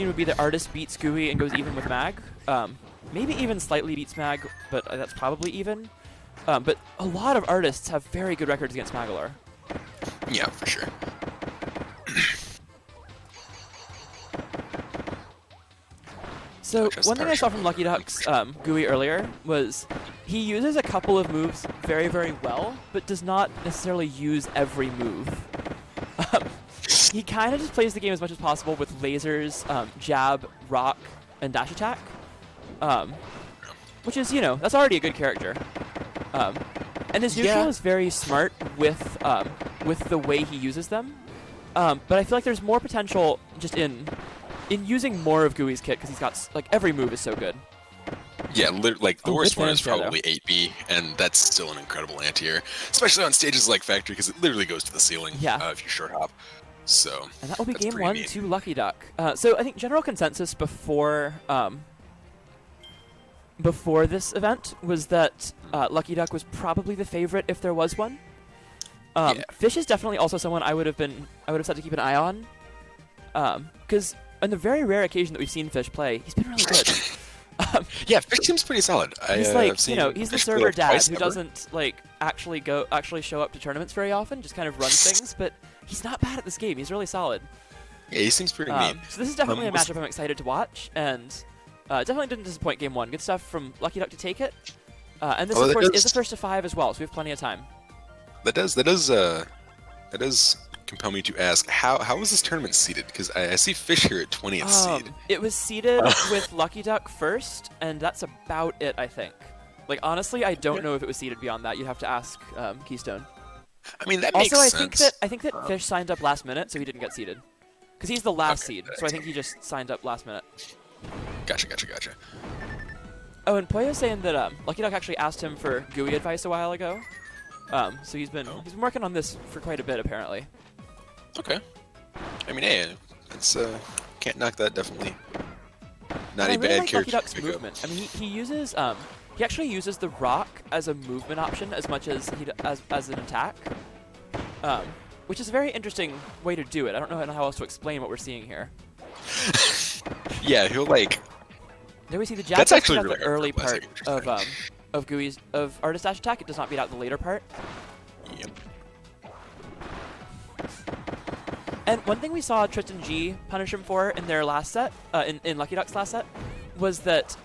would be that artist beats Gooey and goes even with Mag. Maybe even slightly beats Mag, but that's probably even. But a lot of artists have very good records against Magalore. Yeah, for sure. So one thing I saw from Lucky Duck's Gooey earlier was he uses a couple of moves very, very well, but does not necessarily use every move. He kind of just plays the game as much as possible with lasers, jab, rock, and dash attack, which is, that's already a good character. And his neutral is very smart with the way he uses them. But I feel like there's more potential just in using more of Gooey's kit because he's got every move is so good. Yeah, like the worst one is probably 8B, and that's still an incredible anti-air, especially on stages like Factory because it literally goes to the ceiling if you short hop. So and that will be game 1 to Lucky Duck. So I think general consensus before this event was that Lucky Duck was probably the favorite if there was one. Fish is definitely also someone I would have said to keep an eye on, because on the very rare occasion that we've seen Fish play, he's been really good. Yeah, Fish seems pretty solid. He's he's the server dad who doesn't actually show up to tournaments very often, just kind of runs things, but he's not bad at this game. He's really solid. Yeah, he seems pretty neat. So this is definitely a matchup I'm excited to watch, and definitely didn't disappoint game 1. Good stuff from Lucky Duck to take it. And this, of course, is the first to 5 as well, so we have plenty of time. That does compel me to ask, how was this tournament seeded? Because I see Fish here at 20th seed. It was seeded with Lucky Duck first, and that's about it, I think. Like, honestly, I don't know if it was seeded beyond that. You'd have to ask Keystone. I mean, that makes sense. I think that Fish signed up last minute, so he didn't get seeded. Because he's the last seed, so I think he just signed up last minute. Gotcha. Oh, and Poyo's saying that Lucky Duck actually asked him for Gooey advice a while ago. So he's been working on this for quite a bit, apparently. Okay. I mean, hey, it's can't knock that. Definitely not a bad character. Lucky Duck's movement. I mean, he actually uses the rock as a movement option as much as as an attack, which is a very interesting way to do it. I don't know how else to explain what we're seeing here. Yeah, he'll like. There we see the jab. That's actually really the early part of Gooey's artist dash attack. It does not beat out the later part. Yep. And one thing we saw Tristan G punish him for in their last set, in Lucky Duck's last set, was that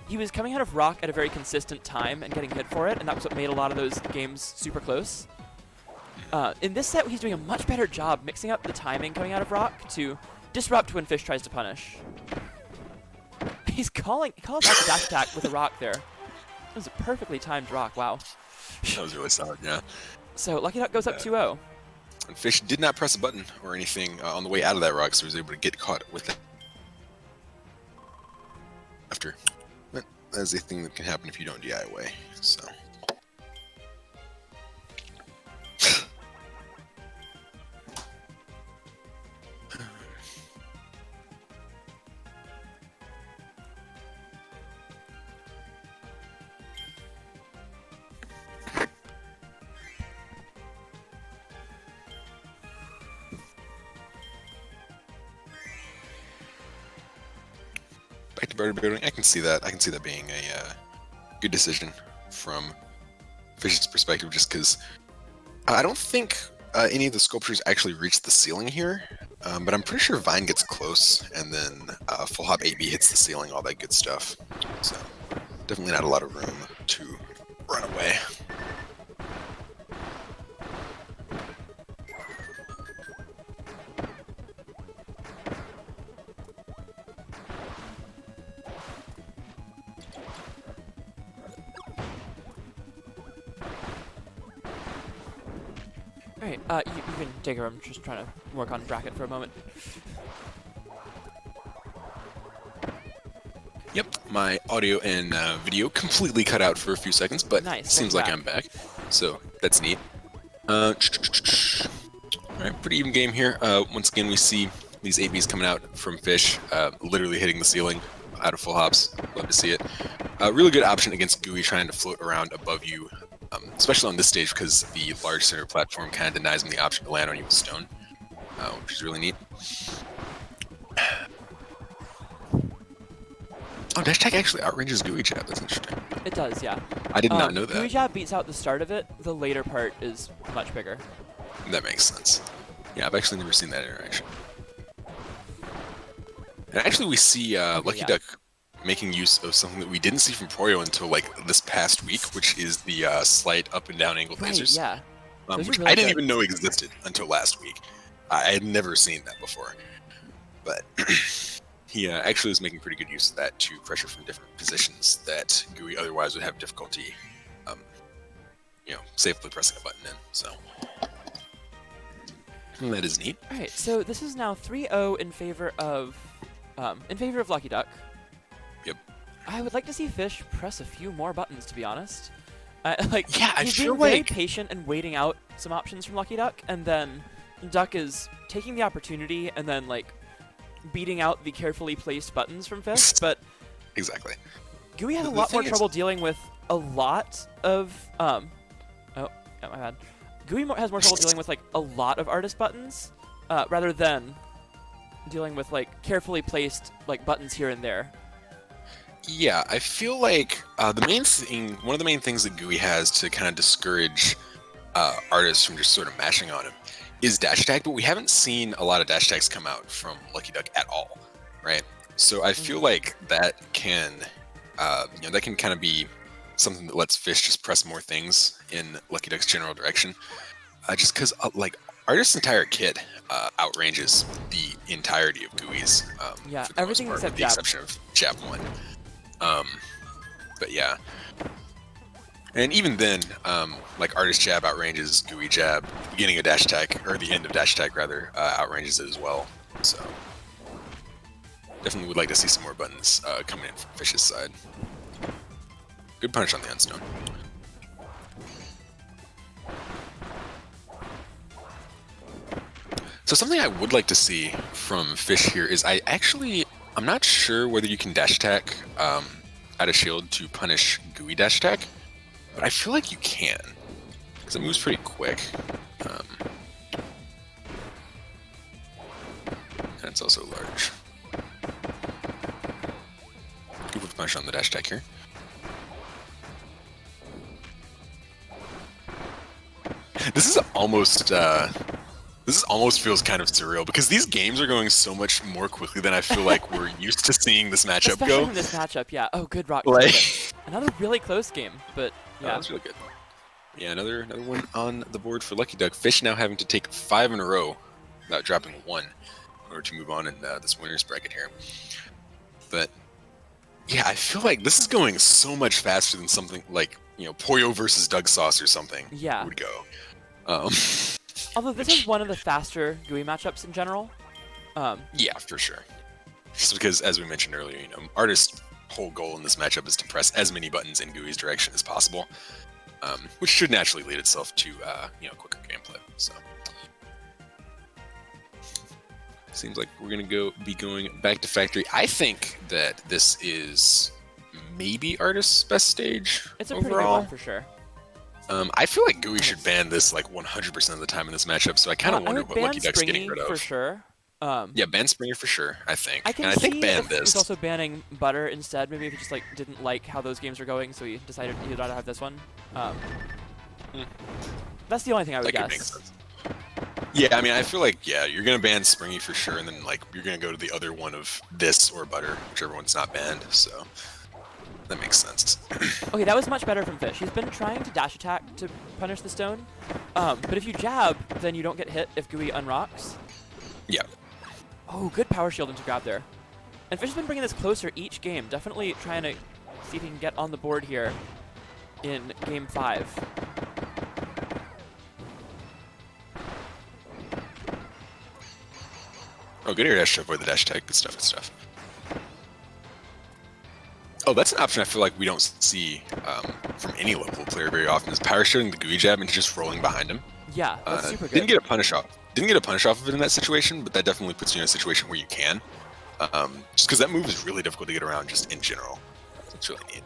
he was coming out of rock at a very consistent time and getting hit for it, and that was what made a lot of those games super close. In this set, he's doing a much better job mixing up the timing coming out of rock to disrupt when Fish tries to punish. He calls out the dash attack with a rock there. That was a perfectly timed rock, wow. That was really solid, yeah. So Lucky Duck goes up 2-0. And Fish did not press a button or anything on the way out of that rock, so he was able to get caught with it. After. That is a thing that can happen if you don't DI away, so. Back to barrier building. I can see that. I can see that being a good decision from Fish's perspective, just because I don't think any of the sculptures actually reach the ceiling here, but I'm pretty sure Vine gets close, and then full hop 8B hits the ceiling, all that good stuff. So definitely not a lot of room to run away. Alright, you can take her. I'm just trying to work on bracket for a moment. Yep, my audio and video completely cut out for a few seconds, but nice, seems like I'm back, so that's neat. Alright, pretty even game here. Once again, we see these ABs coming out from Fish, literally hitting the ceiling out of full hops. Love to see it. Really good option against Gooey trying to float around above you, especially on this stage because the large center platform kind of denies him the option to land on you with stone, which is really neat. Oh, dash attack actually outranges Gooey jab. That's interesting. It does, yeah. I did not know that. Gooey jab beats out the start of it. The later part is much bigger. That makes sense. Yeah, I've actually never seen that interaction. And actually, we see Lucky Duck making use of something that we didn't see from Poyo until like this past week, which is the slight up and down angled lasers. Yeah. Which I didn't even know existed until last week. I had never seen that before. But he actually was making pretty good use of that to pressure from different positions that Gooey otherwise would have difficulty, safely pressing a button in. So that is neat. All right, so this is now 3-0 in favor of Lucky Duck. Yep. I would like to see Fish press a few more buttons, to be honest. He's being very patient and waiting out some options from Lucky Duck, and then Duck is taking the opportunity and then beating out the carefully placed buttons from Fish. But exactly, Gooey has a lot more trouble dealing with a lot of my bad. Gooey has more trouble dealing with a lot of artist buttons rather than dealing with carefully placed buttons here and there. Yeah, I feel like one of the main things that Gooey has to kind of discourage artists from just sort of mashing on him is dash attack, but we haven't seen a lot of dash attacks come out from Lucky Duck at all, right? So I feel like that can kind of be something that lets Fish just press more things in Lucky Duck's general direction, just because Artist's entire kit outranges the entirety of Gooey's. Yeah, everything except with the exception of Jab 1. But yeah. And even then, Artist Jab outranges Gooey Jab. The beginning of dash attack, or the end of dash attack rather, outranges it as well. So definitely would like to see some more buttons coming in from Fish's side. Good punish on the Unstone. So something I would like to see from Fish here is I'm not sure whether you can dash attack out of shield to punish Gooey dash attack, but I feel like you can, because it moves pretty quick. And it's also large. Good with punish on the dash attack here. This almost feels kind of surreal because these games are going so much more quickly than I feel like we're used to seeing this matchup Especially go. in this matchup, yeah. Oh, good rock. Another really close game, but yeah. That was really good. Yeah, another one on the board for Lucky Duck. Fish now having to take 5 in a row without dropping 1 in order to move on in this winner's bracket here. But yeah, I feel like this is going so much faster than something like Poyo versus Doug Sauce or something would go. Although this is one of the faster Gooey matchups in general. Yeah, for sure. Just because, as we mentioned earlier, Artist's whole goal in this matchup is to press as many buttons in Gooey's direction as possible, which should naturally lead itself to quicker gameplay. So seems like we're gonna be going back to factory. I think that this is maybe Artist's best stage. It's a overall. pretty good one for sure. I feel like Gooey should ban this 100% of the time in this matchup, so I kind of wonder what Lucky Duck's getting rid of. For sure. Yeah, ban Springer for sure, I think. I think ban this. He's also banning Butter instead. Maybe if he just didn't like how those games were going, so he decided he'd rather have this one. That's the only thing I would guess. Could make sense. Yeah, I mean, I feel like you're gonna ban Springy for sure, and then you're gonna go to the other one of this or Butter, whichever one's not banned. So that makes sense. Okay, that was much better from Fish. He's been trying to dash attack to punish the stone, but if you jab, then you don't get hit if Gooey unrocks. Yeah. Oh, good power shield into grab there. And Fish has been bringing this closer each game. Definitely trying to see if he can get on the board here in game 5. Oh, good air dash to avoid the dash attack. Good stuff, good stuff. Oh, that's an option I feel like we don't see from any level player very often, is power shielding the Gooey jab and just rolling behind him. Yeah, that's super good. Didn't get a punish off of it in that situation, but that definitely puts you in a situation where you can. Just because that move is really difficult to get around just in general. It's really neat.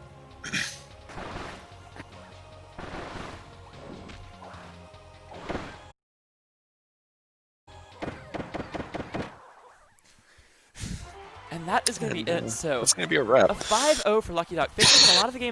that is going to be And, it. So that's gonna be a wrap. a 5-0 for Lucky Duck. Fishing in a lot of the games